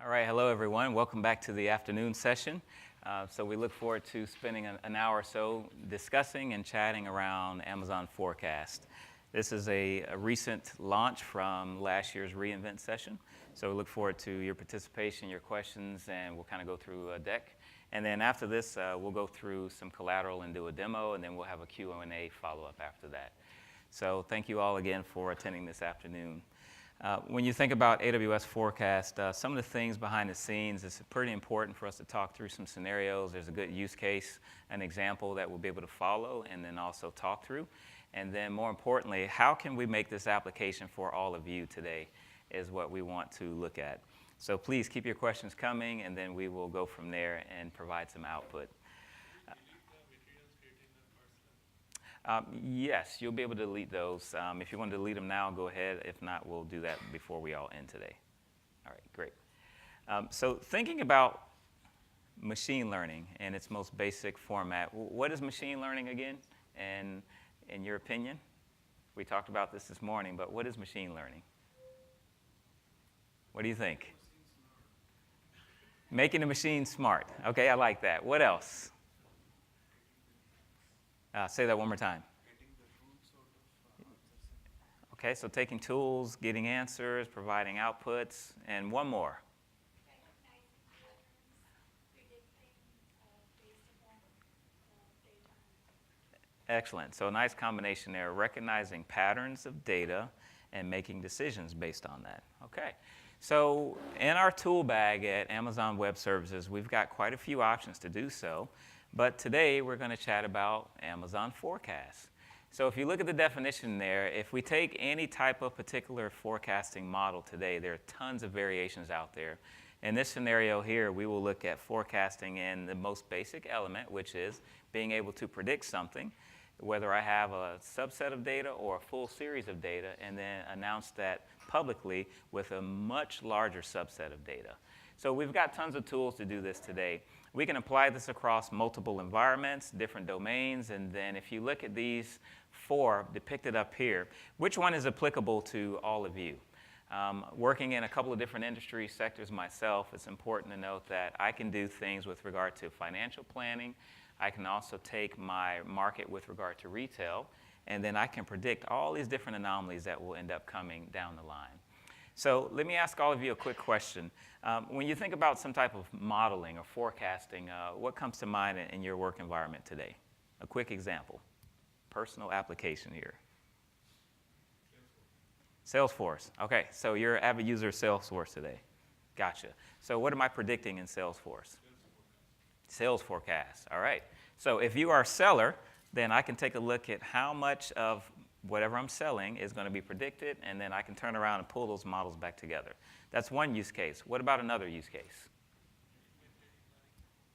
All right, hello everyone. Welcome back to the afternoon session. So we look forward to spending an hour or so discussing and chatting around Amazon Forecast. This is a recent launch from last year's reInvent session. So we look forward to your participation, your questions, and we'll kind of go through a deck. And then after this, we'll go through some collateral and do a demo, and then we'll have a Q&A follow-up after that. So thank you all again for attending this afternoon. When you think about AWS Forecast, some of the things behind the scenes, it's pretty important for us to talk through some scenarios. There's a good use case, an example that we'll be able to follow and then also talk through. And then more importantly, how can we make this application for all of you today is what we want to look at. So please keep your questions coming, and then we will go from there and provide some output. Yes, you'll be able to delete those. If you want to delete them now, go ahead. If not, we'll do that before we all end today. All right, great. So thinking about machine learning in its most basic format, what is machine learning again, and in your opinion? We talked about this morning, but what is machine learning? What do you think? Making the machine smart. Okay, I like that. What else? Say that one more time. Okay, so taking tools, getting answers, providing outputs, and one more. Excellent. So a nice combination there, recognizing patterns of data and making decisions based on that. Okay. So in our tool bag at Amazon Web Services, we've got quite a few options to do so. But today, we're going to chat about Amazon Forecast. So if you look at the definition there, if we take any type of particular forecasting model today, there are tons of variations out there. In this scenario here, we will look at forecasting in the most basic element, which is being able to predict something, whether I have a subset of data or a full series of data, and then announce that publicly with a much larger subset of data. So we've got tons of tools to do this today. We can apply this across multiple environments, different domains, and then if you look at these four depicted up here, which one is applicable to all of you? Working in a couple of different industry sectors myself, it's important to note that I can do things with regard to financial planning. I can also take my market with regard to retail, and then I can predict all these different anomalies that will end up coming down the line. So let me ask all of you a quick question. When you think about some type of modeling or forecasting, what comes to mind in your work environment today? A quick example. Personal application here. Salesforce. Okay, so you're an avid user of Salesforce today. Gotcha. So what am I predicting in Salesforce? Sales forecast. All right. So if you are a seller, then I can take a look at how much of whatever I'm selling is going to be predicted, and then I can turn around and pull those models back together. That's one use case. What about another use case?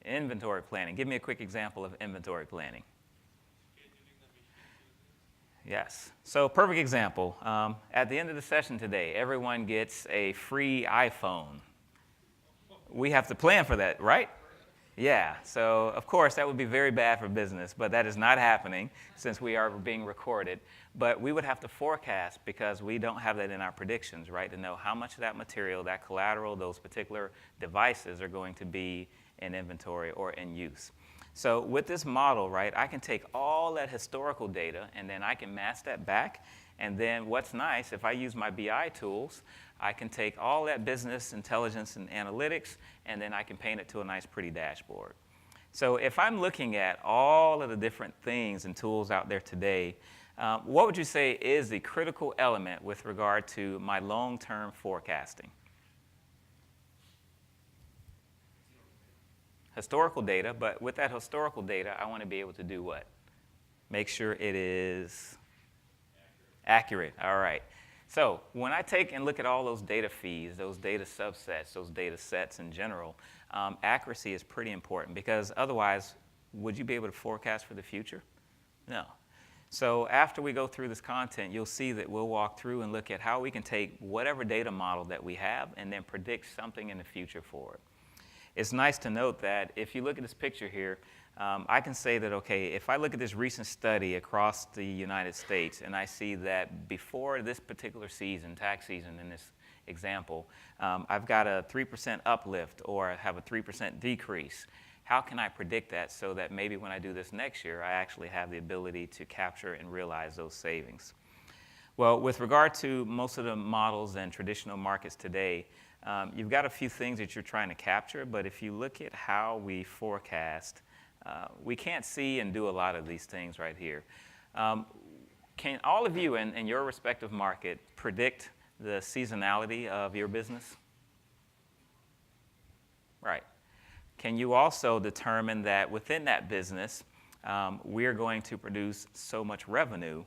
Inventory planning. Give me a quick example of inventory planning. Yes. So perfect example. At the end of the session today, everyone gets a free iPhone. We have to plan for that, right? Yeah, so of course that would be very bad for business, but that is not happening since we are being recorded. But we would have to forecast, because we don't have that in our predictions, right, to know how much of that material, that collateral, those particular devices are going to be in inventory or in use. So with this model, right, I can take all that historical data and then I can mask that back. And then what's nice, if I use my BI tools, I can take all that business intelligence and analytics, and then I can paint it to a nice, pretty dashboard. So if I'm looking at all of the different things and tools out there today, what would you say is the critical element with regard to my long-term forecasting? Historical data, but with that historical data, I want to be able to do what? Make sure it is accurate. All right. So when I take and look at all those data feeds, those data subsets, those data sets in general, accuracy is pretty important, because otherwise, would you be able to forecast for the future? No. So after we go through this content, you'll see that we'll walk through and look at how we can take whatever data model that we have and then predict something in the future for it. It's nice to note that if you look at this picture here, I can say that, okay, if I look at this recent study across the United States and I see that before this particular season, tax season example. I've got a 3% uplift or I have a 3% decrease. How can I predict that so that maybe when I do this next year, I actually have the ability to capture and realize those savings? Well, with regard to most of the models and traditional markets today, you've got a few things that you're trying to capture, but if you look at how we forecast, we can't see and do a lot of these things right here. Can all of you in your respective market predict the seasonality of your business? Right. Can you also determine that within that business, we're going to produce so much revenue,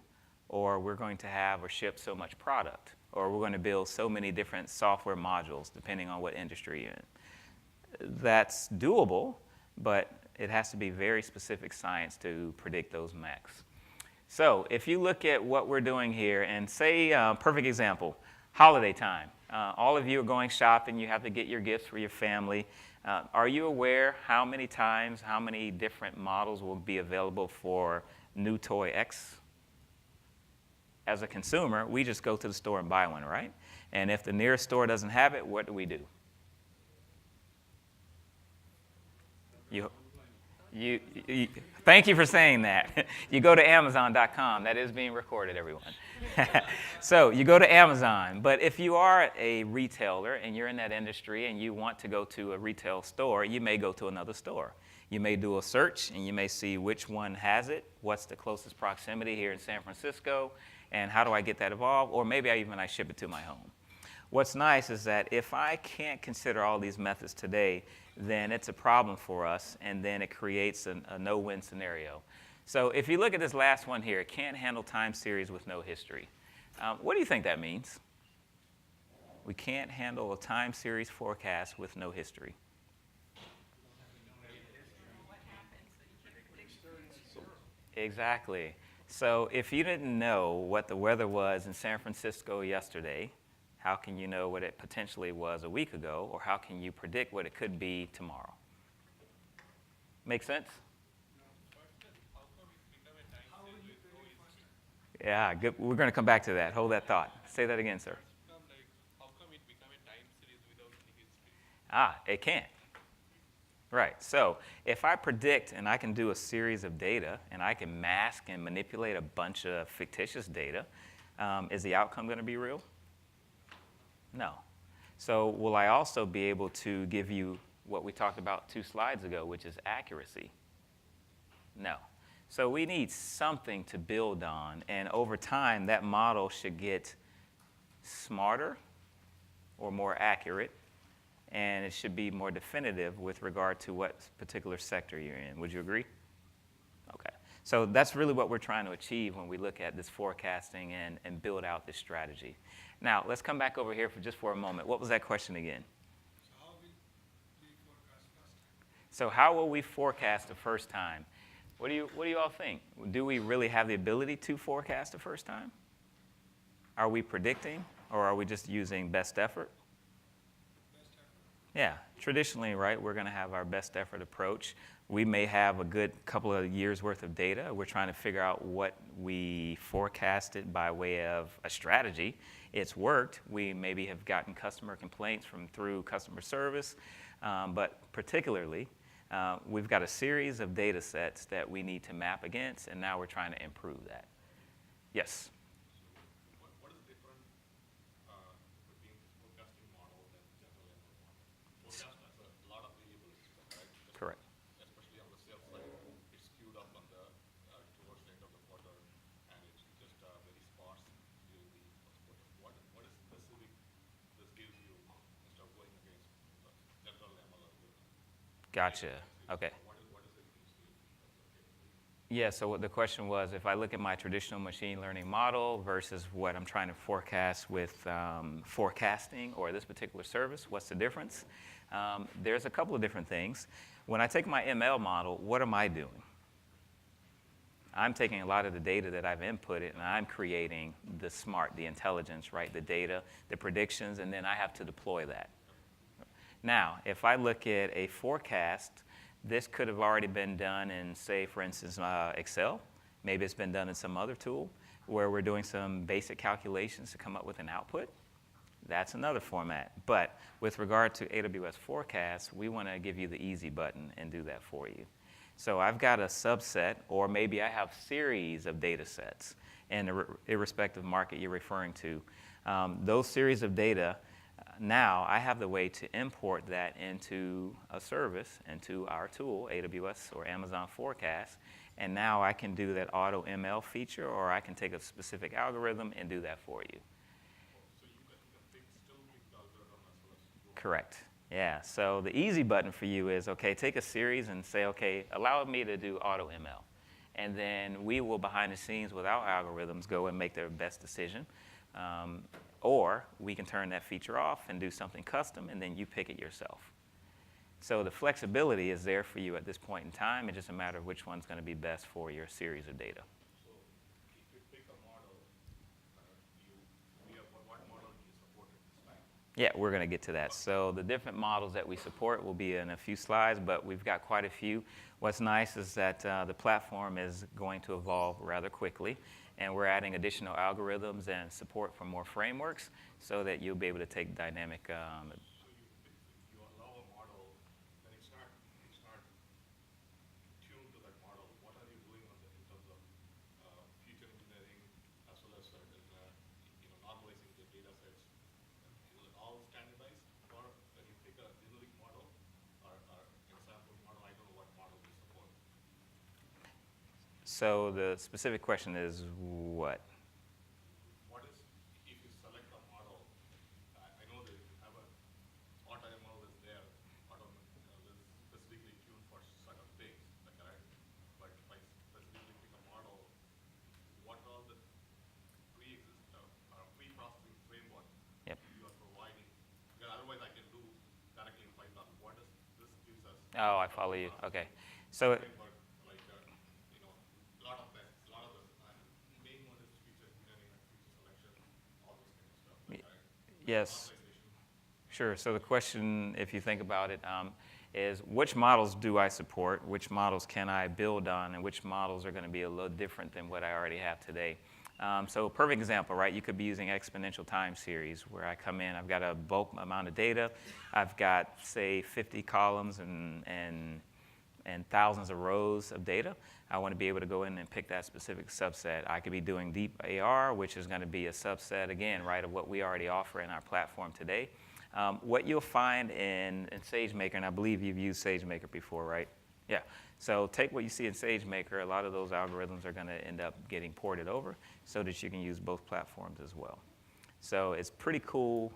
or we're going to have or ship so much product, or we're going to build so many different software modules, depending on what industry you're in? That's doable, but it has to be very specific science to predict those max. So if you look at what we're doing here, and say, perfect example, holiday time. All of you are going shopping. You have to get your gifts for your family. Are you aware how many times, how many different models will be available for new toy X? As a consumer, we just go to the store and buy one, right? And if the nearest store doesn't have it, what do? Thank you for saying that. You go to Amazon.com. That is being recorded, everyone. So you go to Amazon. But if you are a retailer and you're in that industry and you want to go to a retail store, you may go to another store. You may do a search and you may see which one has it, what's the closest proximity here in San Francisco, and how do I get that involved? Or maybe I ship it to my home. What's nice is that if I can't consider all these methods today, then it's a problem for us, and then it creates a no-win scenario. So if you look at this last one here, can't handle time series with no history. What do you think that means? We can't handle a time series forecast with no history. Exactly. So if you didn't know what the weather was in San Francisco yesterday, how can you know what it potentially was a week ago, or how can you predict what it could be tomorrow? Make sense? Yeah, good. We're going to come back to that. Hold that thought. Say that again, sir. How come it become a time series without any history? It can't. Right. So if I predict and I can do a series of data and I can mask and manipulate a bunch of fictitious data, is the outcome going to be real? No. So will I also be able to give you what we talked about 2 slides ago, which is accuracy? No. So we need something to build on, and over time that model should get smarter or more accurate, and it should be more definitive with regard to what particular sector you're in. Would you agree? Okay. So that's really what we're trying to achieve when we look at this forecasting and build out this strategy. Now, let's come back over here for a moment. What was that question again? So how will we forecast first time? So how will we forecast the first time? What do you all think? Do we really have the ability to forecast the first time? Are we predicting, or are we just using best effort? Best effort. Yeah, traditionally, right, we're going to have our best effort approach. We may have a good couple of years' worth of data. We're trying to figure out what we forecasted by way of a strategy. It's worked. We maybe have gotten customer complaints through customer service, but particularly, we've got a series of data sets that we need to map against, and now we're trying to improve that. Yes? What is different between forecasting model and general ML model? Forecast has a lot of variables, right? Correct. Especially on the sales side, it's skewed up on the towards the end of the quarter, and it's just very sparse during the first quarter. What is specific this gives you instead of going against general ML algorithm? Gotcha. Okay. What is it gives you in terms of capability? Yeah, so what the question was, if I look at my traditional machine learning model versus what I'm trying to forecast with forecasting or this particular service, what's the difference? There's a couple of different things. When I take my ML model, what am I doing? I'm taking a lot of the data that I've inputted, and I'm creating the intelligence, right? The data, the predictions, and then I have to deploy that. Now, if I look at a forecast, this could have already been done in, say, for instance, Excel. Maybe it's been done in some other tool where we're doing some basic calculations to come up with an output. That's another format. But with regard to AWS Forecast, we want to give you the easy button and do that for you. So I've got a subset, or maybe I have series of data sets in the irrespective market you're referring to. Those series of data, now I have the way to import that into a service, into our tool, AWS or Amazon Forecast, and now I can do that auto ML feature, or I can take a specific algorithm and do that for you. So you can still pick the algorithm as well as Correct. Yeah. So the easy button for you is, okay, take a series and say, okay, allow me to do auto ML. And then we will, behind the scenes with our algorithms, go and make their best decision. Or we can turn that feature off and do something custom, and then you pick it yourself. So the flexibility is there for you at this point in time. It's just a matter of which one's going to be best for your series of data. So if you pick a model, what model do you support at this time? Yeah, we're going to get to that. So the different models that we support will be in a few slides, but we've got quite a few. What's nice is that the platform is going to evolve rather quickly, and we're adding additional algorithms and support for more frameworks so that you'll be able to take dynamic. You allow a model, then it's not tuned to that model. What are you doing in terms of future engineering as well as normalizing the data sets? Is it all standardized, or when you pick a generic model or example model, I don't know what model you support. So the specific question is what? What is, if you select a model, I know that you have a AutoML is there, is specifically tuned for certain things, correct? But if I specifically pick a model, what are the pre-processing framework Yep. you are providing? Because otherwise I can do directly in Python. What does this gives us? Oh, I follow you. Okay. So Framework, like lot of that, main one is feature engineering and feature selection, all those kind of stuff, correct? yes. Normalization. Sure. So the question, if you think about it, is which models do I support? Which models can I build on? And which models are going to be a little different than what I already have today? So a perfect example, right? You could be using exponential time series where I come in, I've got a bulk amount of data. I've got, say, 50 columns and thousands of rows of data. I want to be able to go in and pick that specific subset. I could be doing deep AR, which is going to be a subset, again, right, of what we already offer in our platform today. What you'll find in SageMaker, and I believe you've used SageMaker before, right? Yeah. So take what you see in SageMaker. A lot of those algorithms are going to end up getting ported over so that you can use both platforms as well. So it's pretty cool,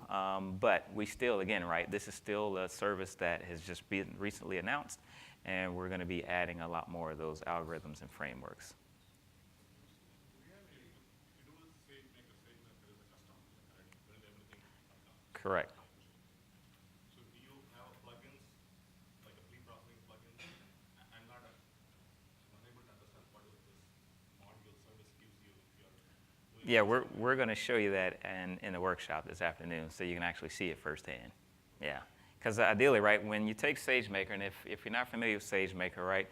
but we still, again, right, this is still a service that has just been recently announced, and we're going to be adding a lot more of those algorithms and frameworks. If you do a SageMaker is a custom, correct? Build everything from custom. Correct. So do you have plugins, like a pre-processing plugin? I'm unable to understand what is this module service gives you if you're doing. Yeah, we're going to show you that in the workshop this afternoon so you can actually see it firsthand. Yeah. Because ideally, right, when you take SageMaker, and if you're not familiar with SageMaker, right,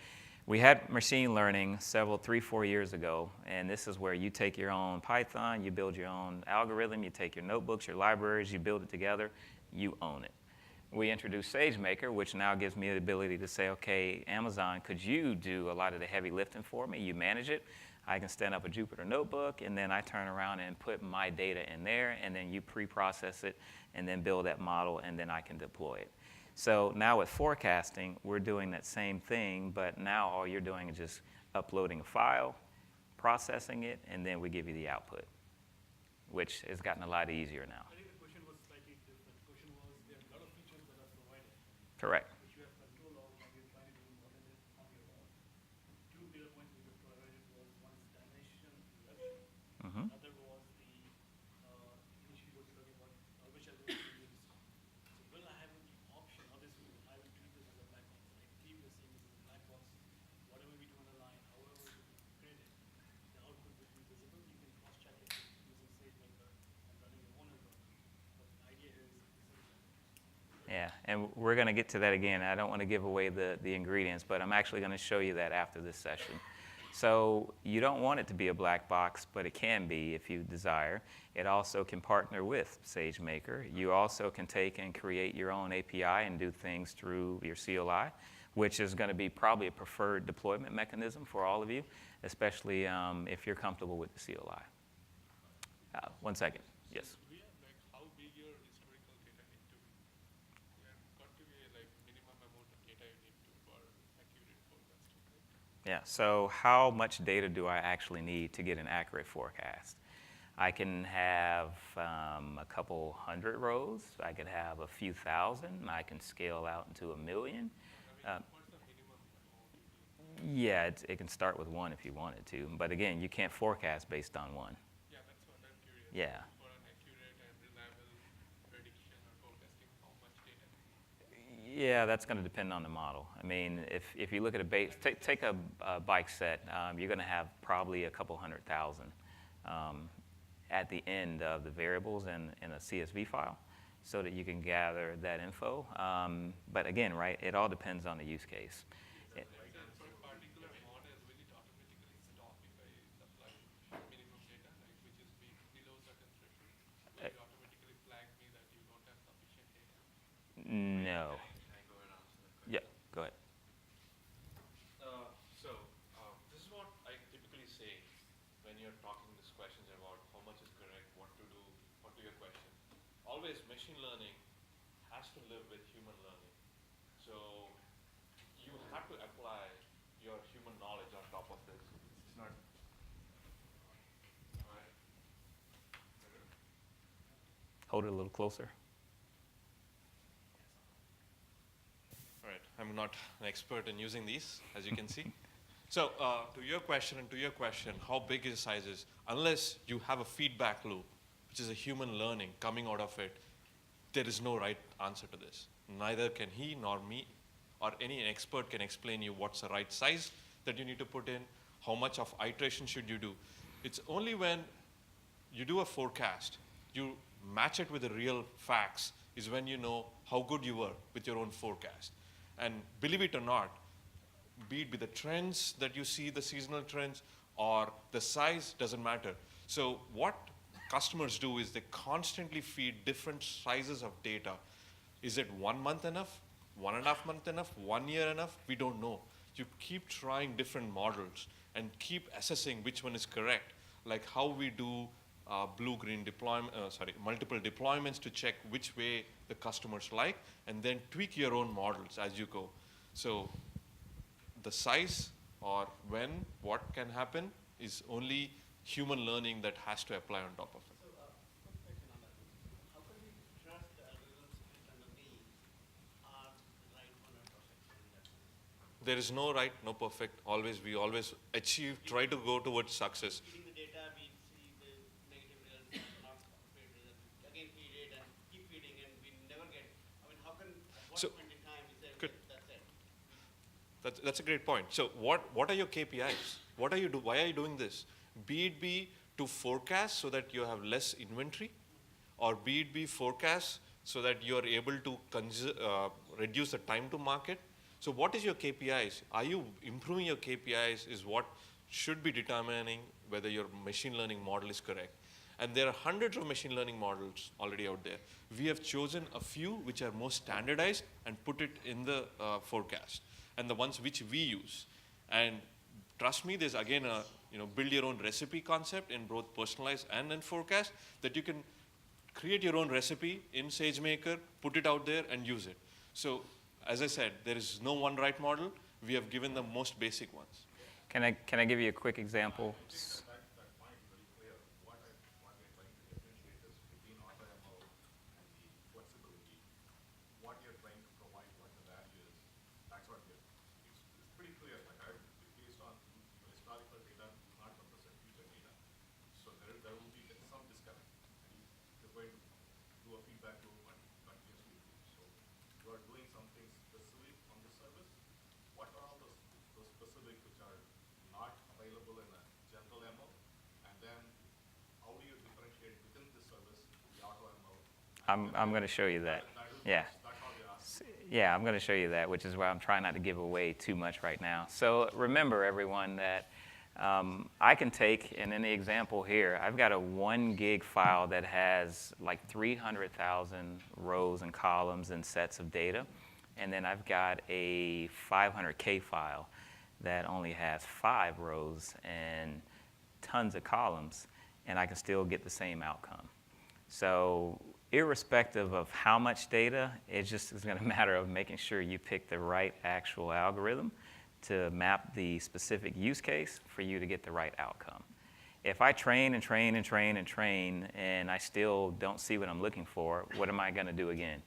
we had machine learning 3-4 years ago, and this is where you take your own Python, you build your own algorithm, you take your notebooks, your libraries, you build it together, you own it. We introduced SageMaker, which now gives me the ability to say, okay, Amazon, could you do a lot of the heavy lifting for me? You manage it. I can stand up a Jupyter notebook, and then I turn around and put my data in there, and then you pre-process it, and then build that model, and then I can deploy it. So now with forecasting, we're doing that same thing, but now all you're doing is just uploading a file, processing it, and then we give you the output, which has gotten a lot easier now. I think the question was slightly different. The question was there are a lot of features that are provided, Correct. which you have control of, and you're trying to do more than it on your own. Two data points we just provided was one is dimension reduction, Mm-hmm. another was the initially was talking about which algorithm to use. So will I have the option? Obviously, I will treat this as a black box. I keep the same as a black box. Whatever we do on the line, however we create it, the output will be visible. You can cross-check it using SageMaker and running your own algorithm. But the idea is this is Yeah, and we're going to get to that again. I don't want to give away the ingredients, but I'm actually going to show you that after this session. So you don't want it to be a black box, but it can be if you desire. It also can partner with SageMaker. You also can take and create your own API and do things through your CLI, which is going to be probably a preferred deployment mechanism for all of you, especially if you're comfortable with the CLI. 1 second. Yes. Do we have, like, how big your historical data need to be? There got to be like minimum amount of data you need to for accurate forecasting, right? Yeah, so how much data do I actually need to get an accurate forecast? I can have a couple hundred rows. I could have a few thousand. I can scale out into 1 million. What's the minimum amount you need? Yeah, it can start with 1 if you wanted to. But again, you can't forecast based on 1. Yeah, that's what I'm curious. Yeah. For an accurate and reliable prediction or forecasting, how much data? Yeah, that's going to depend on the model. I mean, if you look at a base, take a bike set, you're going to have probably a couple 100,000 at the end of the variables in a CSV file so that you can gather that info. But again, right, it all depends on the use case. For a particular model, will it automatically stop if I supply minimum data, like which is below certain threshold? Will it automatically flag me that you don't have sufficient data? No. Can I go ahead and answer that question? Yeah, go ahead. This is what I typically say when you're talking these questions about how much is correct, what to do, what to your question. Always machine learning has to live with human learning. So you have to apply your human knowledge on top of this. It's not, all right. Hold it a little closer. All right, I'm not an expert in using these, as you can see. So to your question, how big is sizes? Unless you have a feedback loop, which is a human learning coming out of it, there is no right answer to this. Neither can he nor me or any expert can explain you what's the right size that you need to put in, how much of iteration should you do. It's only when you do a forecast, you match it with the real facts, is when you know how good you were with your own forecast. And believe it or not, be it the trends that you see, the seasonal trends, or the size, doesn't matter. So what customers do is they constantly feed different sizes of data. Is it 1 month enough? 1.5 months enough? 1 year enough? We don't know. You keep trying different models and keep assessing which one is correct, like how we do blue-green deployment, multiple deployments to check which way the customers like, and then tweak your own models as you go. So the size or when, what can happen is only human learning that has to apply on top of it. So, quick question on that. How can we trust the algorithms based on the mean are right 100% in that sense? There is no right, no perfect. We always try to go towards success. Feeding the data, we see the negative results, not appropriate results. Again, feed it and keep feeding, and we never get. I mean, how can at what So- point in time we say, Good. okay, that's it? That's a great point. So what are your KPIs? Why are you doing this? Be it to forecast so that you have less inventory, or be it forecast so that you are able to reduce the time to market. So what is your KPIs? Are you improving your KPIs is what should be determining whether your machine learning model is correct. And there are hundreds of machine learning models already out there. We have chosen a few which are most standardized and put it in the forecast, and the ones which we use. And trust me, there's again a build your own recipe concept in both personalized and in forecast, that you can create your own recipe in SageMaker, put it out there and use it. So as I said, there is no one right model. We have given the most basic ones. Can I give you a quick example? That point very clear. What we're trying to differentiate is between auto-ML and the flexibility. What you're trying to provide, what the value is, that's what it's pretty clear. Like based on historical data, do not represent future data. So there will be some disconnect. And you're going to do a feedback loop and continuously improve. So you are doing something specific on the service. What are all those specific which are not available in a general ML? And then how do you differentiate within the service the auto ML? I'm going to show you that. Yeah. That's how they ask. Yeah, I'm going to show you that, which is why I'm trying not to give away too much right now. So remember, everyone, that I can take, and in the example here, I've got a 1 gig file that has like 300,000 rows and columns and sets of data. And then I've got a 500K file that only has 5 rows and tons of columns, and I can still get the same outcome. So irrespective of how much data, it just is going to matter of making sure you pick the right actual algorithm to map the specific use case for you to get the right outcome. If I train and train and train and train and I still don't see what I'm looking for, what am I going to do again?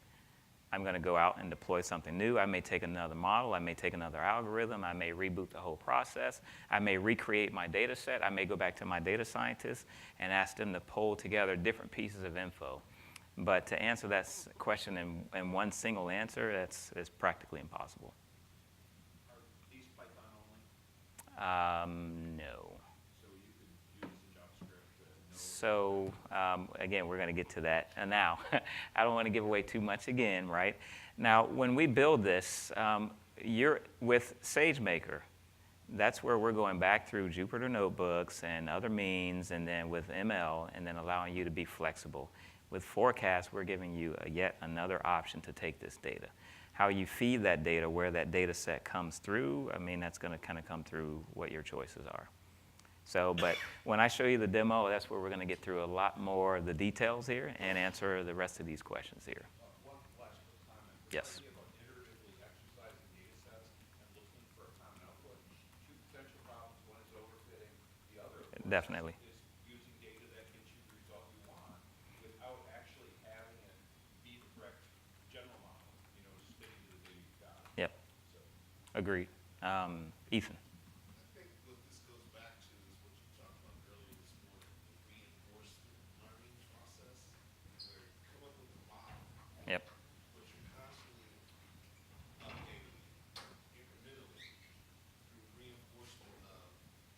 I'm going to go out and deploy something new. I may take another model. I may take another algorithm. I may reboot the whole process. I may recreate my data set. I may go back to my data scientists and ask them to pull together different pieces of info. But to answer that question in one single answer, that's practically impossible. Are these Python only? No. So you could use the JavaScript. So again, we're going to get to that. And now, I don't want to give away too much again, right? Now, when we build this, you're with SageMaker. That's where we're going back through Jupyter Notebooks and other means, and then with ML, and then allowing you to be flexible. With Forecast, we're giving you yet another option to take this data. How you feed that data, where that data set comes through, I mean, that's going to kind of come through what your choices are. So, but when I show you the demo, that's where we're going to get through a lot more of the details here and answer the rest of these questions here. One last quick comment. Yes. The idea about iteratively exercising data sets and looking for a common output, two potential problems. One is overfitting. The other, of course, Definitely. is using data that gets you the result you want without actually having it be the correct general model, spitting to the data you've got. Yep. So, Agreed. Ethan. I think what this goes back to is what you talked about earlier this morning, the reinforcement learning process, where you come up with a model, Yep. but you're constantly updating it incrementally through reinforcement of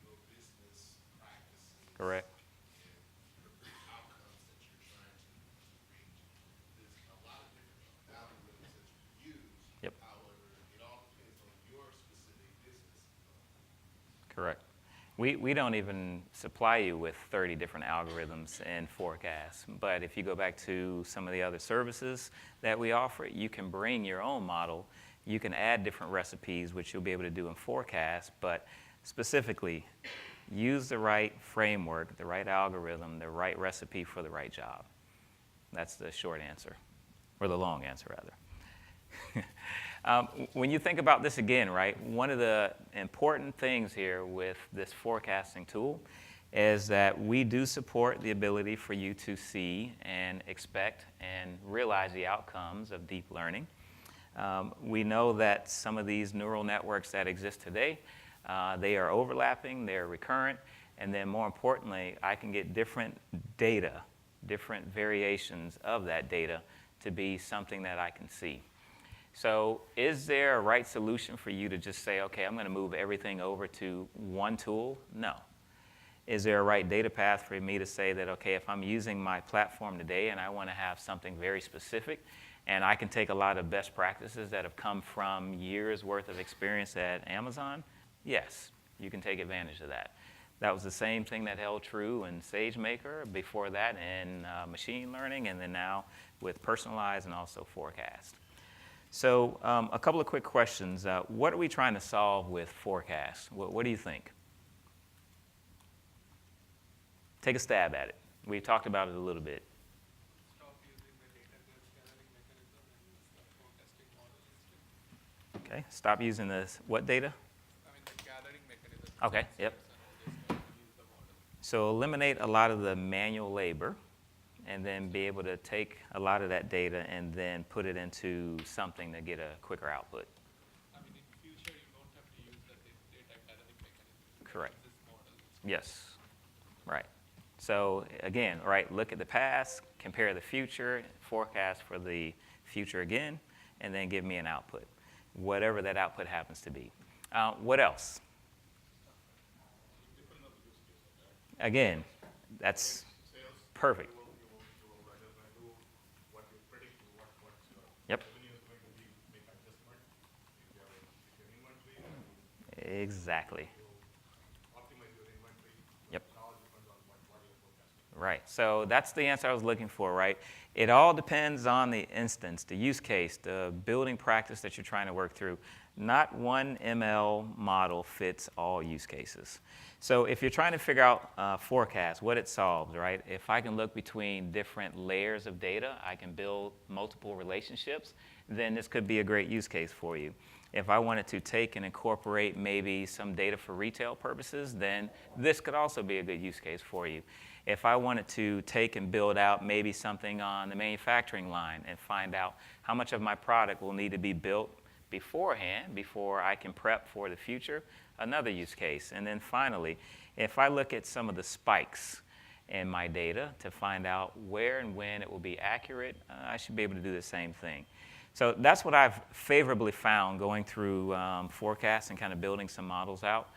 your business practices Correct. and the outcomes that you're trying to reach. There's a lot of different algorithms that you can use. Yep. However, it all depends on your specific business. Correct. We don't even supply you with 30 different algorithms and forecasts. But if you go back to some of the other services that we offer, you can bring your own model. You can add different recipes, which you'll be able to do in forecast. But specifically, use the right framework, the right algorithm, the right recipe for the right job. That's the short answer, or the long answer, rather. When you think about this again, right, one of the important things here with this forecasting tool is that we do support the ability for you to see and expect and realize the outcomes of deep learning. We know that some of these neural networks that exist today, they are overlapping, they're recurrent, and then more importantly, I can get different data, different variations of that data to be something that I can see. So is there a right solution for you to just say, okay, I'm going to move everything over to one tool? No. Is there a right data path for me to say that, okay, if I'm using my platform today and I want to have something very specific, and I can take a lot of best practices that have come from years' worth of experience at Amazon? Yes, you can take advantage of that. That was the same thing that held true in SageMaker, before that in machine learning, and then now with personalized and also forecast. So a couple of quick questions. What are we trying to solve with forecast? What do you think? Take a stab at it. We talked about it a little bit. Stop using the data gathering mechanism and use the forecasting model instead. Okay, stop using this, what data? I mean, the gathering mechanism. Okay, yep. And all this, use the model. So eliminate a lot of the manual labor, and then be able to take a lot of that data and then put it into something to get a quicker output. I mean, in future, you don't have to use the data gathering mechanism. You can Correct. use this model. Yes, right. So again, right, look at the past, compare the future, forecast for the future again, and then give me an output, whatever that output happens to be. What else? Again, that's perfect. You will rather do what you predict, what's your Yep. revenue is going to be, make adjustment. If your inventory, Exactly. you optimize your Right. So that's the answer I was looking for, right? It all depends on the instance, the use case, the building practice that you're trying to work through. Not one ML model fits all use cases. So if you're trying to figure out forecast, what it solves, right? If I can look between different layers of data, I can build multiple relationships, then this could be a great use case for you. If I wanted to take and incorporate maybe some data for retail purposes, then this could also be a good use case for you. If I wanted to take and build out maybe something on the manufacturing line and find out how much of my product will need to be built beforehand, before I can prep for the future, another use case. And then finally, if I look at some of the spikes in my data to find out where and when it will be accurate, I should be able to do the same thing. So that's what I've favorably found going through forecasts and kind of building some models out,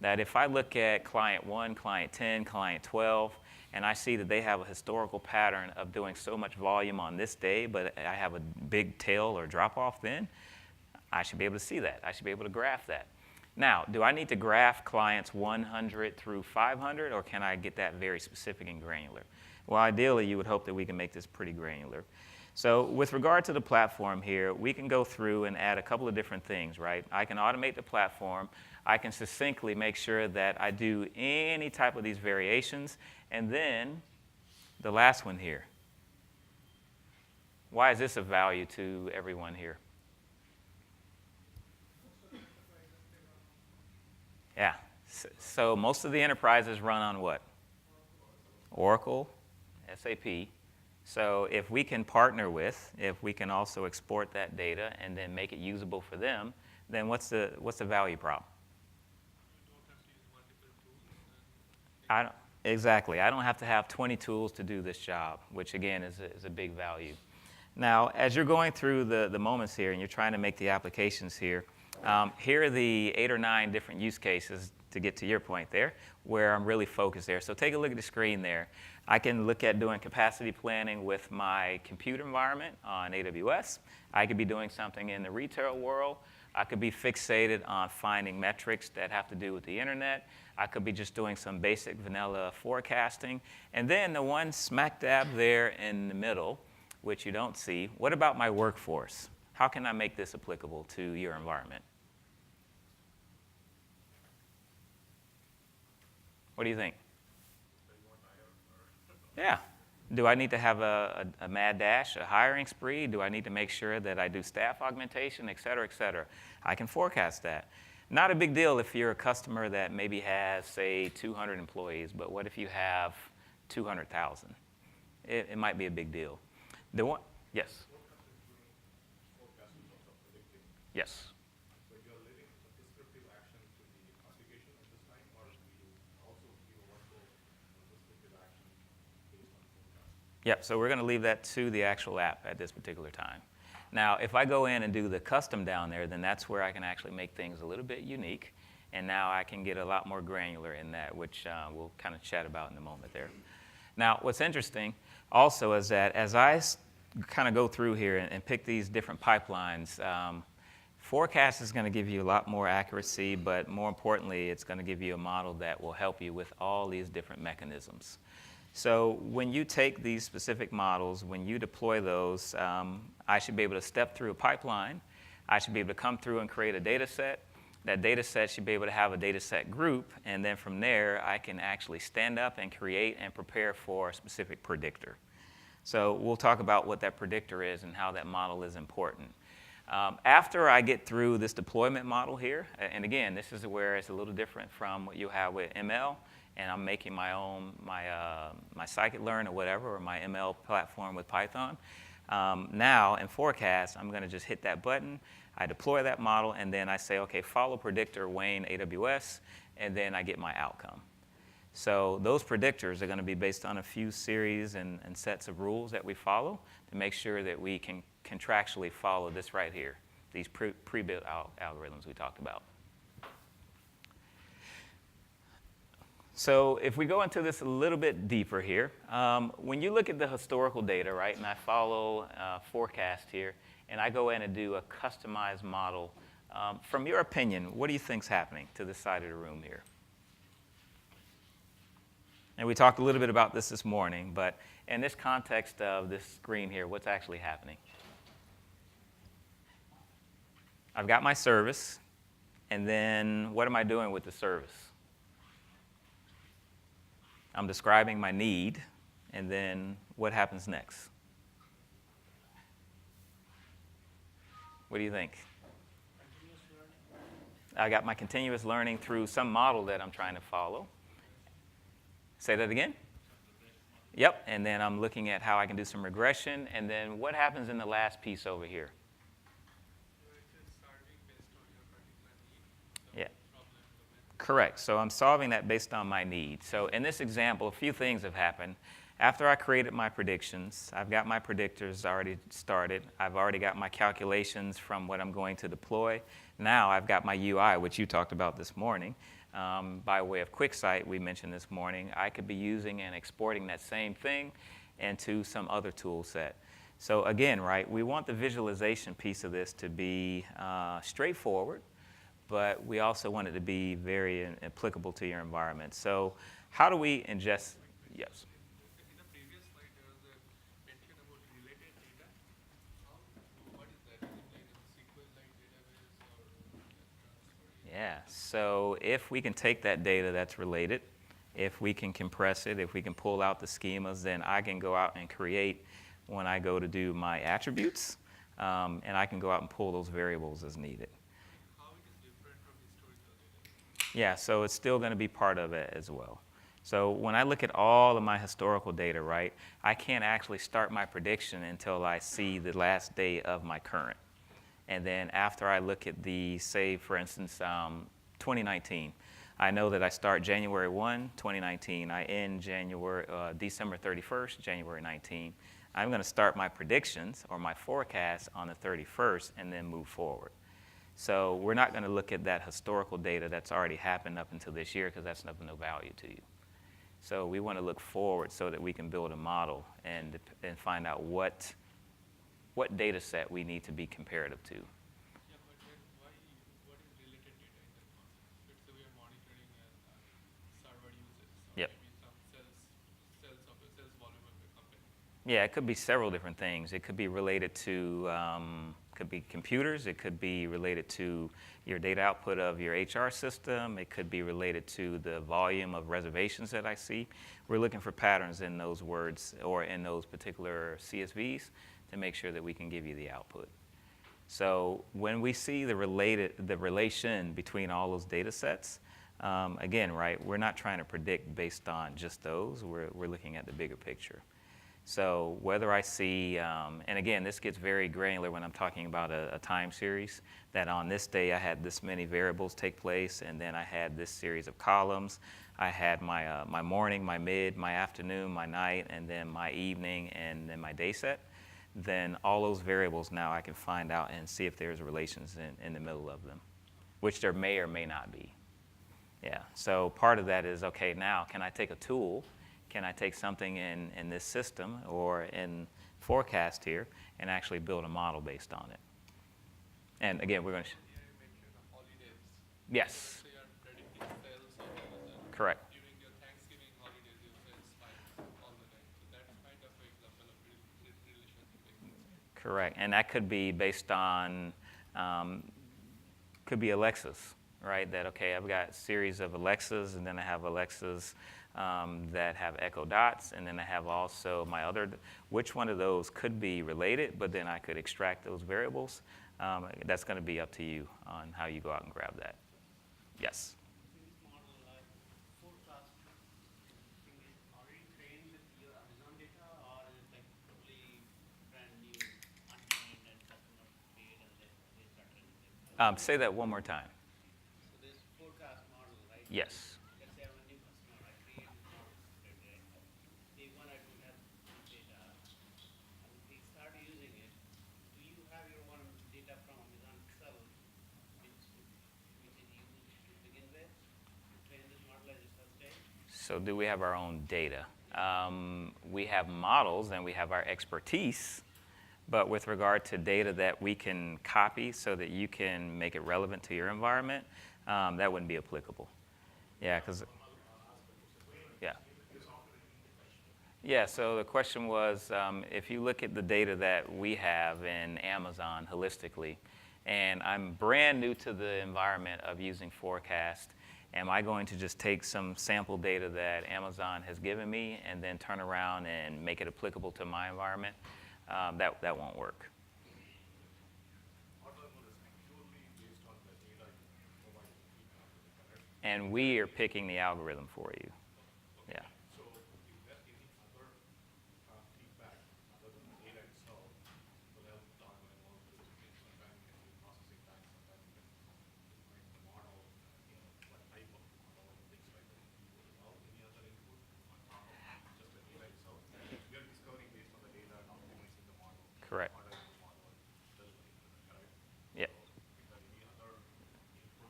that if I look at client 1, client 10, client 12, and I see that they have a historical pattern of doing so much volume on this day, but I have a big tail or drop-off then, I should be able to see that. I should be able to graph that. Now, do I need to graph clients 100 through 500, or can I get that very specific and granular? Well, ideally, you would hope that we can make this pretty granular. So with regard to the platform here, we can go through and add a couple of different things, right? I can automate the platform. I can succinctly make sure that I do any type of these variations. And then the last one here. Why is this of value to everyone here? Yeah. So most of the enterprises run on what? Oracle, SAP. So if we can partner with, if we can also export that data and then make it usable for them, then what's the value prop? Exactly. I don't have to have 20 tools to do this job, which again is a big value. Now, as you're going through the moments here and you're trying to make the applications here, here are the 8 or 9 different use cases, to get to your point there, where I'm really focused there. So take a look at the screen there. I can look at doing capacity planning with my compute environment on AWS. I could be doing something in the retail world. I could be fixated on finding metrics that have to do with the internet. I could be just doing some basic vanilla forecasting. And then the one smack dab there in the middle, which you don't see, what about my workforce? How can I make this applicable to your environment? What do you think? Yeah. Do I need to have a mad dash, a hiring spree? Do I need to make sure that I do staff augmentation, et cetera, et cetera? I can forecast that. Not a big deal if you're a customer that maybe has, say, 200 employees, but what if you have 200,000? It might be a big deal. The one, yes? Yes. So you're leaving a prescriptive action to the application at this time, or do you also give a workflow prescriptive action based on forecast? Yep, so we're going to leave that to the actual app at this particular time. Now, if I go in and do the custom down there, then that's where I can actually make things a little bit unique. And now I can get a lot more granular in that, which we'll kind of chat about in a moment there. Now, what's interesting also is that as I kind of go through here and pick these different pipelines, forecast is going to give you a lot more accuracy, but more importantly, it's going to give you a model that will help you with all these different mechanisms. So when you take these specific models, when you deploy those, I should be able to step through a pipeline. I should be able to come through and create a data set. That data set should be able to have a data set group, and then from there, I can actually stand up and create and prepare for a specific predictor. So we'll talk about what that predictor is and how that model is important. After I get through this deployment model here, and again, this is where it's a little different from what you have with ML, and I'm making my own, my scikit-learn or whatever, or my ML platform with Python. Now, in forecast, I'm going to just hit that button. I deploy that model, and then I say, OK, follow predictor Wayne AWS, and then I get my outcome. So those predictors are going to be based on a few series and sets of rules that we follow to make sure that we can contractually follow this right here, these pre-built algorithms we talked about. So if we go into this a little bit deeper here, when you look at the historical data, right, and I follow forecast here, and I go in and do a customized model, from your opinion, what do you think's happening to this side of the room here? And we talked a little bit about this morning, but in this context of this screen here, what's actually happening? I've got my service, and then what am I doing with the service? I'm describing my need, and then what happens next? What do you think? Continuous learning. I got my continuous learning through some model that I'm trying to follow. Say that again? Yep, and then I'm looking at how I can do some regression, and then what happens in the last piece over here? Yeah. Correct. So I'm solving that based on my need. So in this example, a few things have happened. After I created my predictions, I've got my predictors already started. I've already got my calculations from what I'm going to deploy. Now I've got my UI, which you talked about this morning. By way of QuickSight, we mentioned this morning, I could be using and exporting that same thing into some other tool set. So again, right, we want the visualization piece of this to be straightforward, but we also want it to be very applicable to your environment. So how do we ingest? Yes. In the previous slide, there was a mention about related data. What is that? Is it like a SQL-like database or transfer? Yeah, so if we can take that data that's related, if we can compress it, if we can pull out the schemas, then I can go out and create when I go to do my attributes, and I can go out and pull those variables as needed. How it is different from historical data? Yeah, so it's still going to be part of it as well. So when I look at all of my historical data, right, I can't actually start my prediction until I see the last day of my current. And then after I look at the, say, for instance, 2019, I know that I start January 1, 2019. I end December 31st, January 19. I'm going to start my predictions or my forecast on the 31st and then move forward. So we're not going to look at that historical data that's already happened up until this year because that's of no value to you. So we want to look forward so that we can build a model and find out what data set we need to be comparative to. Yeah, but then what is related data in that concept? Let's say we are monitoring server usage, or Yep. maybe some sales volume of the company. Yeah, it could be several different things. It could be related to could be computers. It could be related to your data output of your HR system. It could be related to the volume of reservations that I see. We're looking for patterns in those words or in those particular CSVs to make sure that we can give you the output. So when we see the relation between all those data sets, again, right, we're not trying to predict based on just those. We're looking at the bigger picture. So whether I see, and again, this gets very granular when I'm talking about a time series, that on this day I had this many variables take place, and then I had this series of columns. I had my morning, my mid, my afternoon, my night, and then my evening, and then my day set. Then all those variables now I can find out and see if there's relations in the middle of them, which there may or may not be. Yeah, so part of that is, okay, now can I take a tool? Can I take something in this system or in forecast here and actually build a model based on it? And again, we're going to... Yeah, you mentioned holidays. Yes, So you are predicting sales on Amazon. correct. During your Thanksgiving holidays, your sales spike all the time. So that's kind of an example of relationship exists. Correct, and that could be based on, could be Alexas, right? That, okay, I've got a series of Alexas, and then I have Alexas that have Echo Dots, and then I have also my other, which one of those could be related, but then I could extract those variables. That's going to be up to you on how you go out and grab that. Yes? In this model, forecast thing is already trained with your Amazon data, or is it like totally brand new, untrained, and customers create and they start training them? Say that one more time. So this forecast model, right? Yes. Let's say I'm a new customer, I create this model, right? Day one, I don't have this data, and they start using it. Do you have your own data from Amazon itself, which is used to begin with, to train this model as a first stage? So do we have our own data? We have models and we have our expertise, but with regard to data that we can copy so that you can make it relevant to your environment, that wouldn't be applicable. Yeah, because, yeah. It's Yeah, so the question was, if you look at the data that we have in Amazon holistically, and I'm brand new to the environment of using forecast, am I going to just take some sample data that Amazon has given me and then turn around and make it applicable to my environment? That won't work. AutoML is purely based on the data you provide in the feedback, correct? And we are picking the algorithm for you. Yeah. So is there any other feedback other than the data itself will help the AutoML? Because sometimes it can be processing time, sometimes it can define the model, what type of model and things like that. Do you allow any other input on top of just the data itself? We are discovering based on the data and optimizing the model. Correct. AutoML model does correct? Yeah. Is there any other input?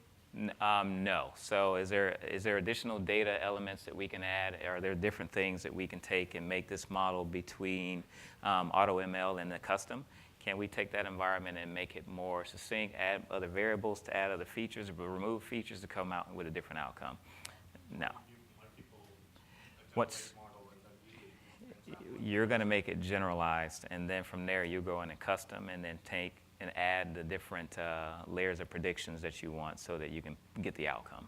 No. So is there additional data elements that we can add? Are there different things that we can take and make this model between AutoML and the custom? Can we take that environment and make it more succinct, add other variables to add other features, or remove features to come out with a different outcome? No. What's you're going to make it generalized, and then from there you go in and custom, and then take and add the different layers of predictions that you want so that you can get the outcome.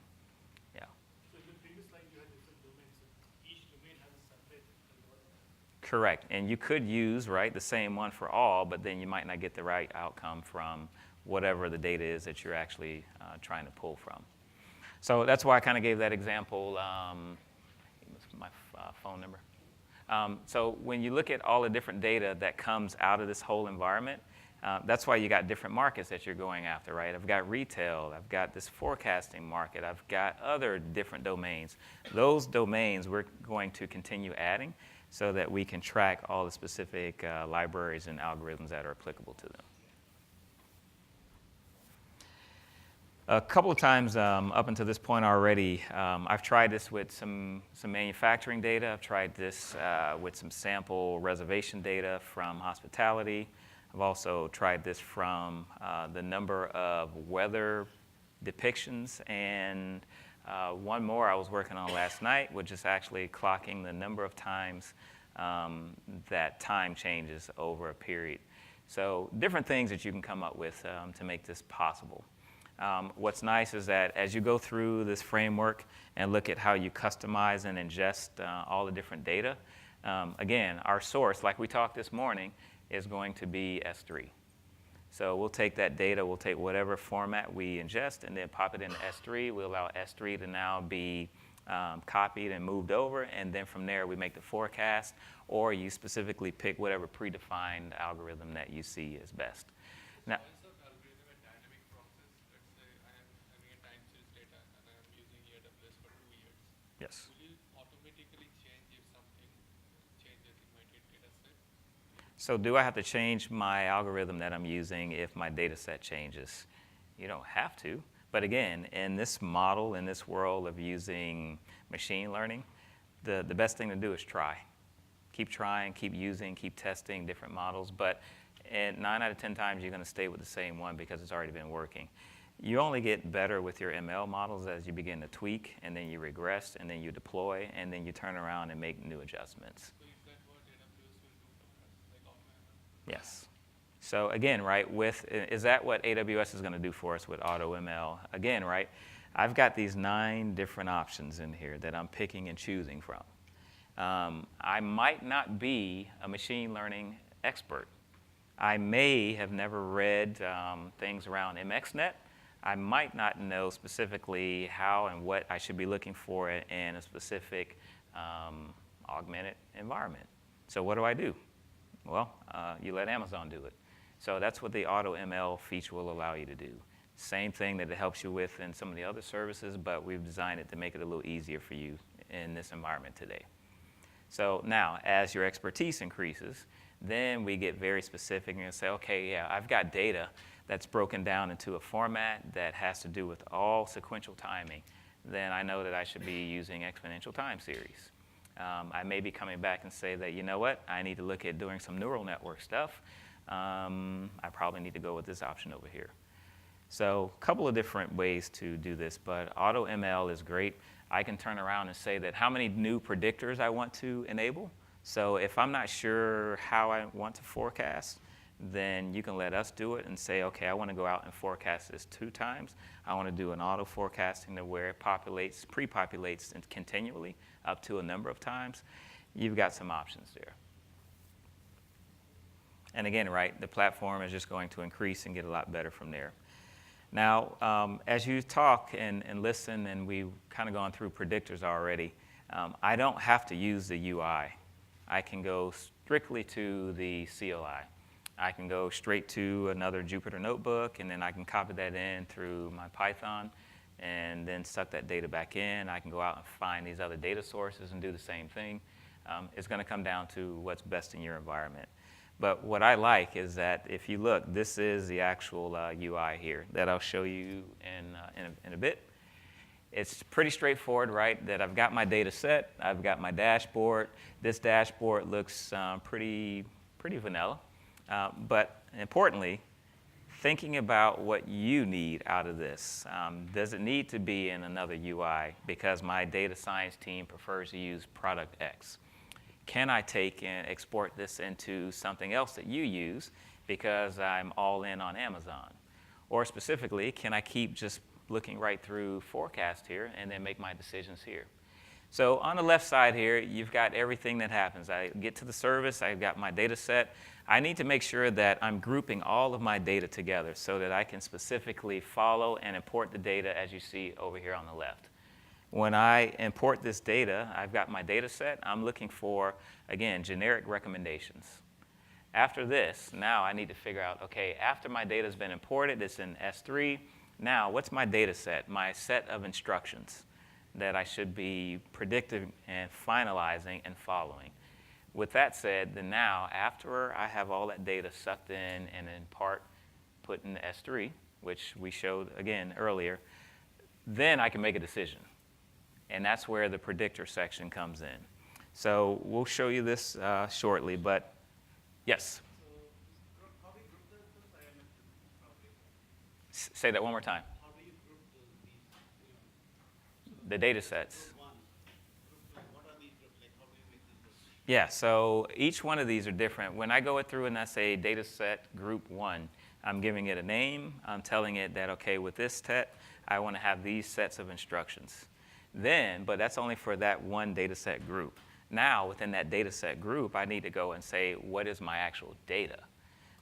Yeah. So in the previous slide, you had different domains. So each domain has a separate algorithm. Correct. And you could use, right, the same one for all, but then you might not get the right outcome from whatever the data is that you're actually trying to pull from. So that's why I kind of gave that example. My phone number. So when you look at all the different data that comes out of this whole environment, that's why you got different markets that you're going after, right? I've got retail, I've got this forecasting market, I've got other different domains. Those domains we're going to continue adding so that we can track all the specific libraries and algorithms that are applicable to them. A couple of times up until this point already, I've tried this with some manufacturing data. I've tried this with some sample reservation data from hospitality. I've also tried this from the number of weather depictions, and one more I was working on last night, which is actually clocking the number of times that time changes over a period. So different things that you can come up with to make this possible. What's nice is that as you go through this framework and look at how you customize and ingest all the different data, again, our source, like we talked this morning, is going to be S3. So we'll take that data, we'll take whatever format we ingest, and then pop it into S3. We'll allow S3 to now be copied and moved over, and then from there we make the forecast, or you specifically pick whatever predefined algorithm that you see is best. Now, Algorithm a dynamic process. Let's say I am having a time series data and I am using AWS for 2 years. yes. Will it automatically change if something changes in my data set? So do I have to change my algorithm that I'm using if my data set changes? You don't have to. But again, in this model, in this world of using machine learning, the best thing to do is try. Keep trying, keep using, keep testing different models. But 9 out of 10 times, you're going to stay with the same one because it's already been working. You only get better with your ML models as you begin to tweak, and then you regress, and then you deploy, and then you turn around and make new adjustments. So is that what AWS will do for us, like AutoML? Yes. So again, right, is that what AWS is going to do for us with AutoML? Again, right, I've got these 9 different options in here that I'm picking and choosing from. I might not be a machine learning expert. I may have never read things around MXNet. I might not know specifically how and what I should be looking for in a specific augmented environment. So what do? Well, you let Amazon do it. So that's what the AutoML feature will allow you to do. Same thing that it helps you with in some of the other services, but we've designed it to make it a little easier for you in this environment today. So now, as your expertise increases, then we get very specific and say, okay, yeah, I've got data that's broken down into a format that has to do with all sequential timing. Then I know that I should be using exponential time series. I may be coming back and say that, you know what, I need to look at doing some neural network stuff. I probably need to go with this option over here. So a couple of different ways to do this, but AutoML is great. I can turn around and say that how many new predictors I want to enable. So if I'm not sure how I want to forecast, then you can let us do it and say, okay, I want to go out and forecast this 2 times. I want to do an auto forecasting to where it populates, pre-populates continually up to a number of times. You've got some options there. And again, right, the platform is just going to increase and get a lot better from there. Now, as you talk and listen, and we've kind of gone through predictors already, I don't have to use the UI. I can go strictly to the CLI. I can go straight to another Jupyter notebook, and then I can copy that in through my Python and then suck that data back in. I can go out and find these other data sources and do the same thing. It's going to come down to what's best in your environment. But what I like is that if you look, this is the actual UI here that I'll show you in a bit. It's pretty straightforward, right? That I've got my data set, I've got my dashboard. This dashboard looks pretty vanilla. But importantly, thinking about what you need out of this. Does it need to be in another UI because my data science team prefers to use product X? Can I take and export this into something else that you use because I'm all in on Amazon? Or specifically, can I keep just looking right through forecast here and then make my decisions here? So on the left side here, you've got everything that happens. I get to the service, I've got my data set. I need to make sure that I'm grouping all of my data together so that I can specifically follow and import the data as you see over here on the left. When I import this data, I've got my data set. I'm looking for, again, generic recommendations. After this, now I need to figure out, okay, after my data's been imported, it's in S3. Now, what's my data set, my set of instructions that I should be predicting and finalizing and following? With that said, then now, after I have all that data sucked in and in part put in S3, which we showed again earlier, then I can make a decision. And that's where the predictor section comes in. So we'll show you this shortly, but yes? So, how do you group this? I am probably. Say that one more time. How do you group these, The data sets. Group 1, group 2, what are these groups? Like, how do you make these groups? Yeah, so each one of these are different. When I go through and I say data set group 1, I'm giving it a name. I'm telling it that, okay, with this set, I want to have these sets of instructions. Then, but that's only for that one data set group. Now, within that data set group, I need to go and say, what is my actual data?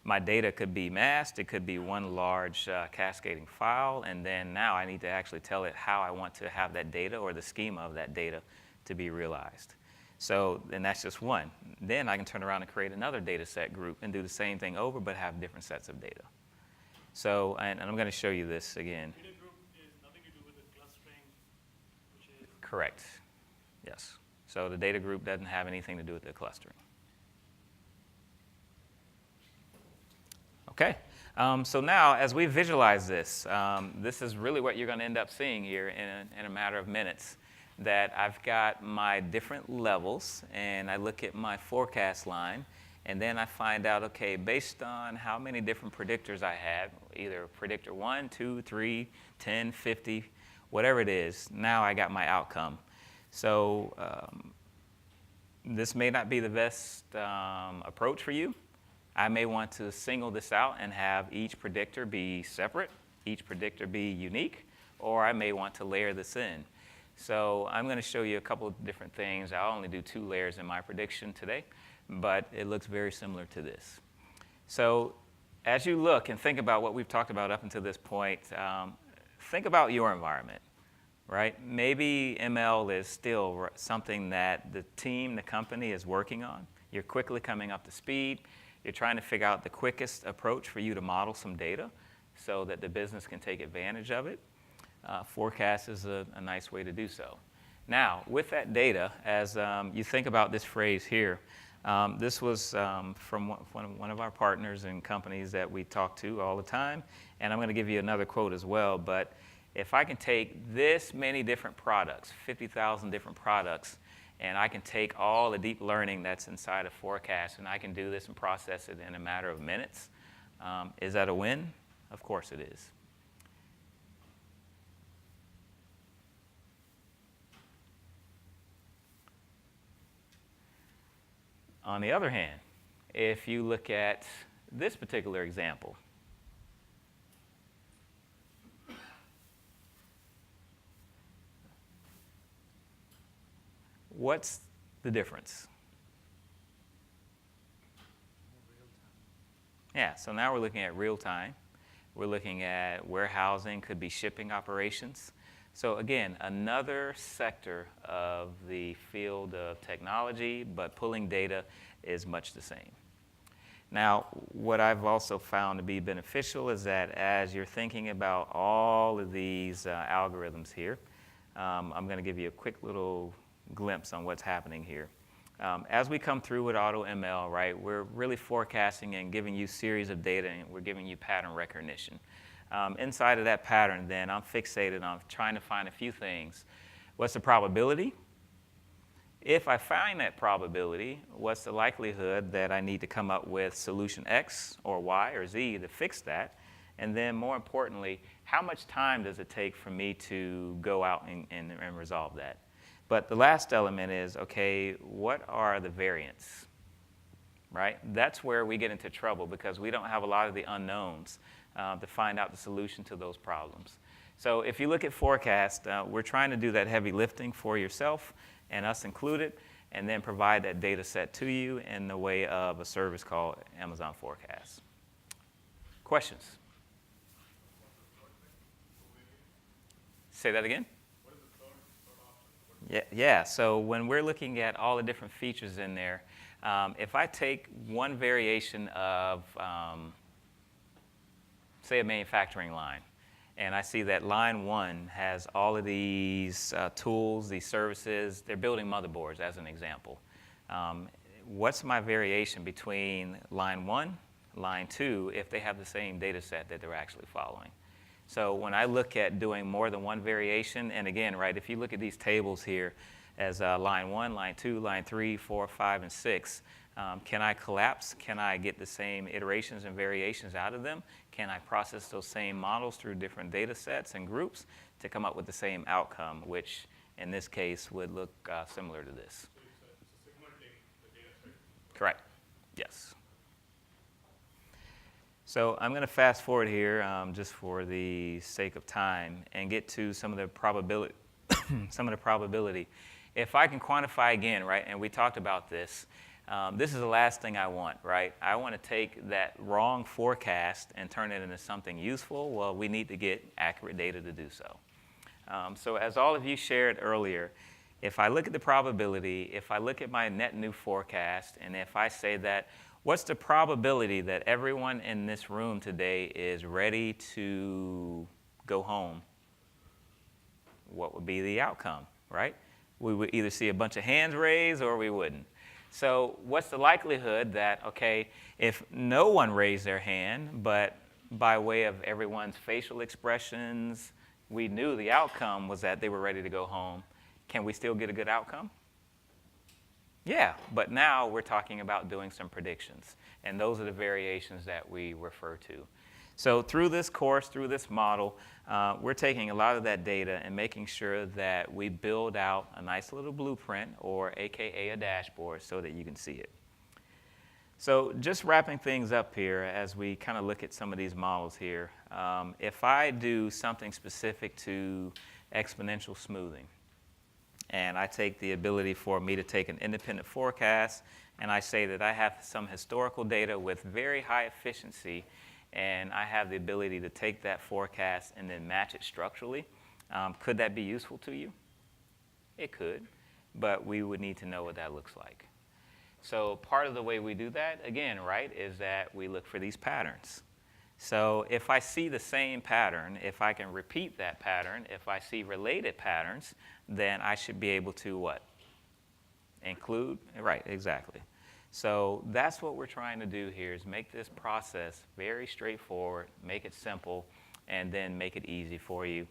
My data could be masked. It could be one large cascading file. And then now I need to actually tell it how I want to have that data or the schema of that data to be realized. So, and that's just one. Then I can turn around and create another data set group and do the same thing over, but have different sets of data. So, and I'm going to show you this again. Data group is nothing to do with the clustering, which is Correct. Yes. So the data group doesn't have anything to do with the clustering. Okay. So now, as we visualize this, this is really what you're going to end up seeing here in a matter of minutes. That I've got my different levels, and I look at my forecast line, and then I find out, okay, based on how many different predictors I had, either predictor 1, 2, 3, 10, 50, whatever it is, now I got my outcome. So this may not be the best approach for you. I may want to single this out and have each predictor be separate, each predictor be unique, or I may want to layer this in. So I'm going to show you a couple of different things. I'll only do 2 layers in my prediction today, but it looks very similar to this. So as you look and think about what we've talked about up until this point, think about your environment, right? Maybe ML is still something that the team, the company is working on. You're quickly coming up to speed. You're trying to figure out the quickest approach for you to model some data so that the business can take advantage of it. Forecast is a nice way to do so. Now, with that data, as you think about this phrase here, this was from one of our partners and companies that we talk to all the time, and I'm going to give you another quote as well, but if I can take this many different products, 50,000 different products, and I can take all the deep learning that's inside of forecast, and I can do this and process it in a matter of minutes, is that a win? Of course it is. On the other hand, if you look at this particular example, what's the difference? Yeah, so now we're looking at real time. We're looking at warehousing, could be shipping operations. So again, another sector of the field of technology, but pulling data is much the same. Now, what I've also found to be beneficial is that as you're thinking about all of these algorithms here, I'm going to give you a quick little glimpse on what's happening here. As we come through with AutoML, right, we're really forecasting and giving you series of data, and we're giving you pattern recognition. Inside of that pattern, then, I'm fixated on trying to find a few things. What's the probability? If I find that probability, what's the likelihood that I need to come up with solution X or Y or Z to fix that? And then, more importantly, how much time does it take for me to go out and resolve that? But the last element is, okay, what are the variants, right? That's where we get into trouble because we don't have a lot of the unknowns to find out the solution to those problems. So if you look at forecast, we're trying to do that heavy lifting for yourself and us included, and then provide that data set to you in the way of a service called Amazon Forecast. Questions? Say that again? Yeah, so when we're looking at all the different features in there, if I take one variation of, say, a manufacturing line, and I see that line 1 has all of these tools, these services, they're building motherboards as an example. What's my variation between line 1, line 2, if they have the same data set that they're actually following? So when I look at doing more than one variation, and again, right, if you look at these tables here as line 1, line 2, line 3, 4, 5, and 6, can I collapse? Can I get the same iterations and variations out of them? Can I process those same models through different data sets and groups to come up with the same outcome, which in this case would look similar to this? So it's a segmenting the data set. Correct. Yes. So I'm going to fast forward here just for the sake of time and get to some of the probability. If I can quantify again, right, and we talked about this, this is the last thing I want, right? I want to take that wrong forecast and turn it into something useful. Well, we need to get accurate data to do so. So as all of you shared earlier, if I look at the probability, if I look at my net new forecast, and if I say that, what's the probability that everyone in this room today is ready to go home? What would be the outcome, right? We would either see a bunch of hands raised or we wouldn't. So what's the likelihood that, okay, if no one raised their hand, but by way of everyone's facial expressions, we knew the outcome was that they were ready to go home, can we still get a good outcome? Yeah, but now we're talking about doing some predictions, and those are the variations that we refer to. So through this course, through this model, we're taking a lot of that data and making sure that we build out a nice little blueprint, or AKA a dashboard, so that you can see it. So just wrapping things up here as we kind of look at some of these models here, if I do something specific to exponential smoothing, and I take the ability for me to take an independent forecast, and I say that I have some historical data with very high efficiency, and I have the ability to take that forecast and then match it structurally. Could that be useful to you? It could, but we would need to know what that looks like. So part of the way we do that, again, right, is that we look for these patterns. So if I see the same pattern, if I can repeat that pattern, if I see related patterns, then I should be able to what? Include, right, exactly. So that's what we're trying to do here, is make this process very straightforward, make it simple, and then make it easy for you.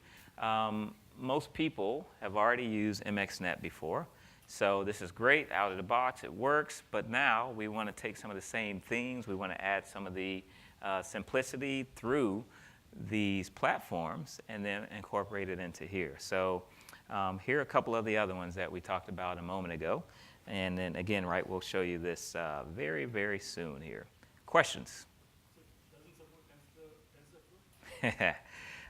Most people have already used MXNet before, so this is great, out of the box, it works, but now we want to take some of the same things, we want to add some of the simplicity through these platforms and then incorporate it into here. So here are a couple of the other ones that we talked about a moment ago. And then again, right, we'll show you this very, very soon here. Questions? So doesn't support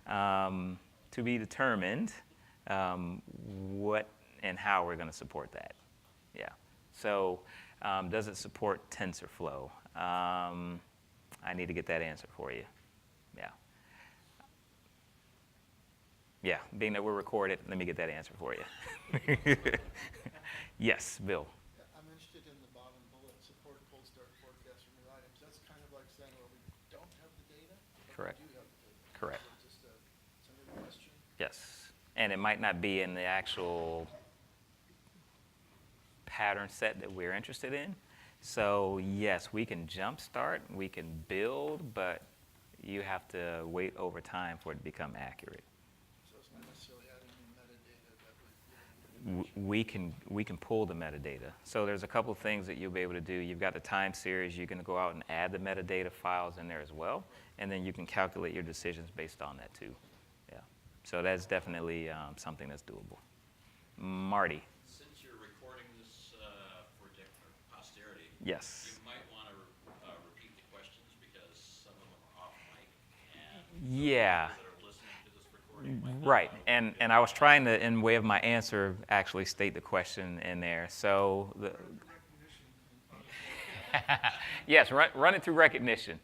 TensorFlow? To be determined what and how we're going to support that. Yeah. So does it support TensorFlow? I need to get that answer for you. Yeah. Yeah, being that we're recorded, let me get that answer for you. Yes, Bill. Yeah, I'm interested in the bottom bullet, support cold start forecast for new items. That's kind of like saying, well, we don't have the data, but Correct. we do have the data. Correct. So just a summary question. Yes. And it might not be in the actual pattern set that we're interested in. So yes, we can jumpstart, we can build, but you have to wait over time for it to become accurate. So it's not necessarily adding new metadata that would give We can pull the metadata. So there's a couple of things that you'll be able to do. You've got the time series. You can go out and add the metadata files in there as well, and then you can calculate your decisions based on that too. Yeah. So that's definitely something that's doable. Marty. Since you're recording this for posterity, Yes. you might want to repeat the questions because some of them are off mic, and Yeah. those that are listening to this recording might not Right, know. and I was trying to, in way of my answer, actually state the question in there. So, yes, run it through recognition.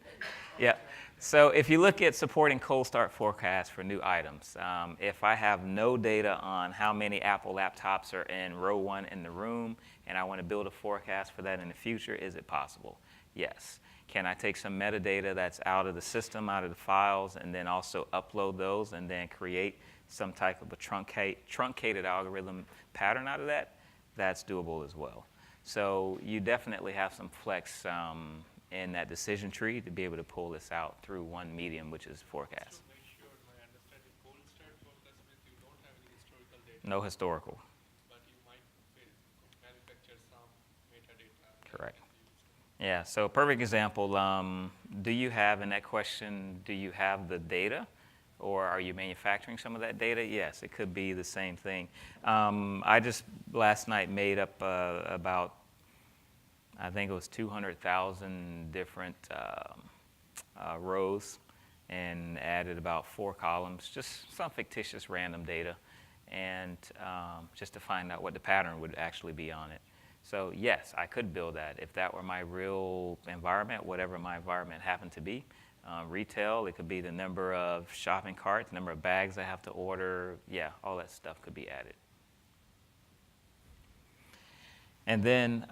Yeah. So if you look at supporting cold start forecasts for new items, if I have no data on how many Apple laptops are in row 1 in the room, and I want to build a forecast for that in the future, is it possible? Yes. Can I take some metadata that's out of the system, out of the files, and then also upload those and then create some type of a truncated algorithm pattern out of that? That's doable as well. So you definitely have some flex in that decision tree to be able to pull this out through one medium, which is forecast. To make sure my understanding cold start forecast means you don't have any historical data, No historical. but you might manufacture some metadata. Correct. Yeah, so perfect example. Do you have, in that question, do you have the data? Or are you manufacturing some of that data? Yes, it could be the same thing. I just last night made up about, I think it was 200,000 different rows and added about 4 columns, just some fictitious random data, and just to find out what the pattern would actually be on it. So yes, I could build that. If that were my real environment, whatever my environment happened to be. Retail, it could be the number of shopping carts, number of bags I have to order. Yeah, all that stuff could be added. And then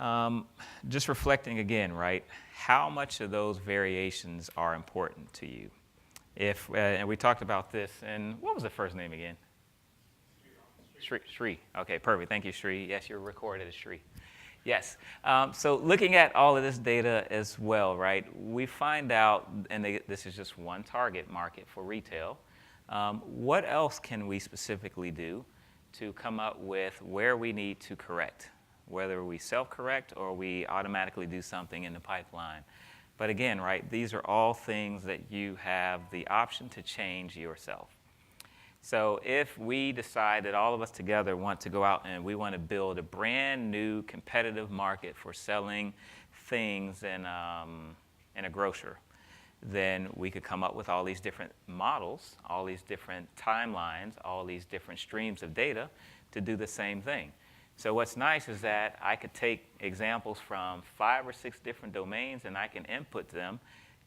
just reflecting again, right? How much of those variations are important to you? If and we talked about this, and what was the first name again? Shri. Okay, perfect. Thank you, Shri. Yes, you're recorded as Shri. Yes. So looking at all of this data as well, right, we find out, and this is just one target market for retail, what else can we specifically do to come up with where we need to correct, whether we self-correct or we automatically do something in the pipeline. But again, right, these are all things that you have the option to change yourself. So if we decide that all of us together want to go out and we want to build a brand new competitive market for selling things in a grocer, then we could come up with all these different models, all these different timelines, all these different streams of data to do the same thing. So what's nice is that I could take examples from 5 or 6 different domains and I can input them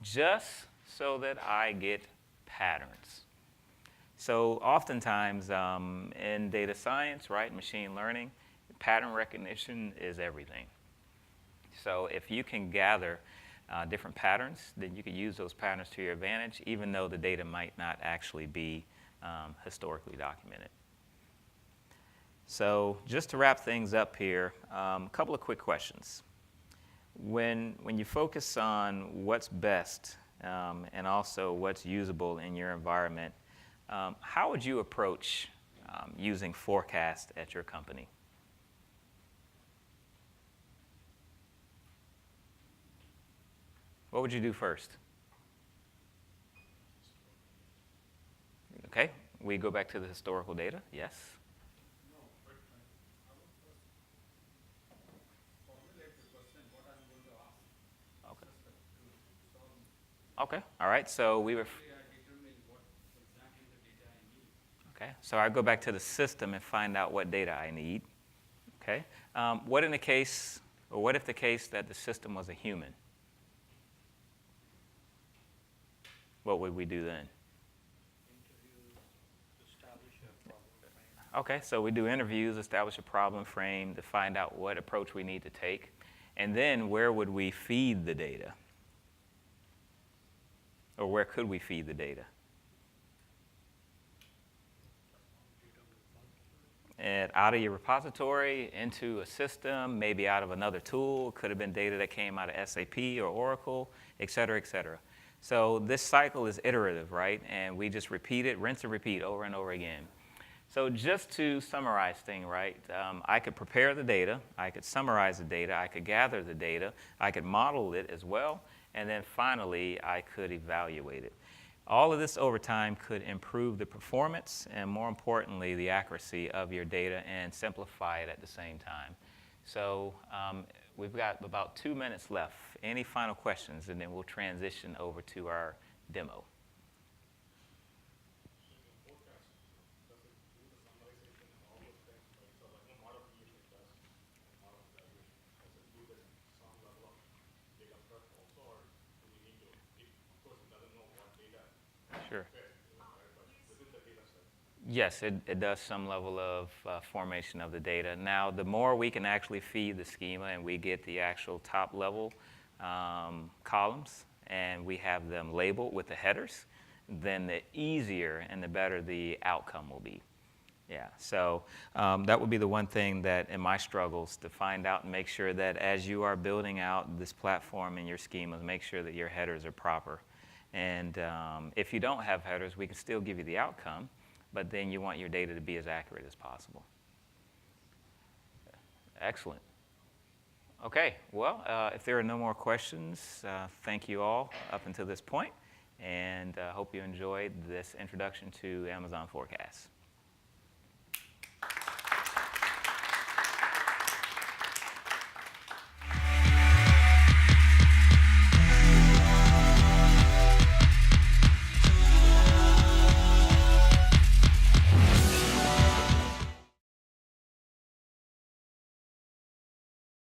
just so that I get patterns. So oftentimes in data science, right, machine learning, pattern recognition is everything. So if you can gather different patterns, then you can use those patterns to your advantage, even though the data might not actually be historically documented. So just to wrap things up here, a couple of quick questions. When you focus on what's best and also what's usable in your environment, how would you approach using forecast at your company? What would you do first? Okay, we go back to the historical data, yes? Okay, all right, so we were, okay, so I go back to the system and find out what data I need. Okay, what in the case, or what if the case that the system was a human? What would we do then? Okay, so we do interviews, establish a problem frame to find out what approach we need to take. And then where would we feed the data? Or where could we feed the data? And out of your repository, into a system, maybe out of another tool. Could have been data that came out of SAP or Oracle, et cetera, et cetera. So this cycle is iterative, right? And we just repeat it, rinse and repeat over and over again. So just to summarize things, right, I could prepare the data, I could summarize the data, I could gather the data, I could model it as well, and then finally I could evaluate it. All of this over time could improve the performance and, more importantly, the accuracy of your data and simplify it at the same time. So we've got about 2 minutes left. Any final questions, and then we'll transition over to our demo. Sure. Yes, it does some level of formation of the data. Now, the more we can actually feed the schema and we get the actual top level columns and we have them labeled with the headers, then the easier and the better the outcome will be. Yeah, so that would be the one thing that in my struggles to find out and make sure that as you are building out this platform in your schemas, make sure that your headers are proper. And if you don't have headers, we can still give you the outcome, but then you want your data to be as accurate as possible. Excellent. Okay, well, if there are no more questions, thank you all up until this point, and hope you enjoyed this introduction to Amazon Forecast.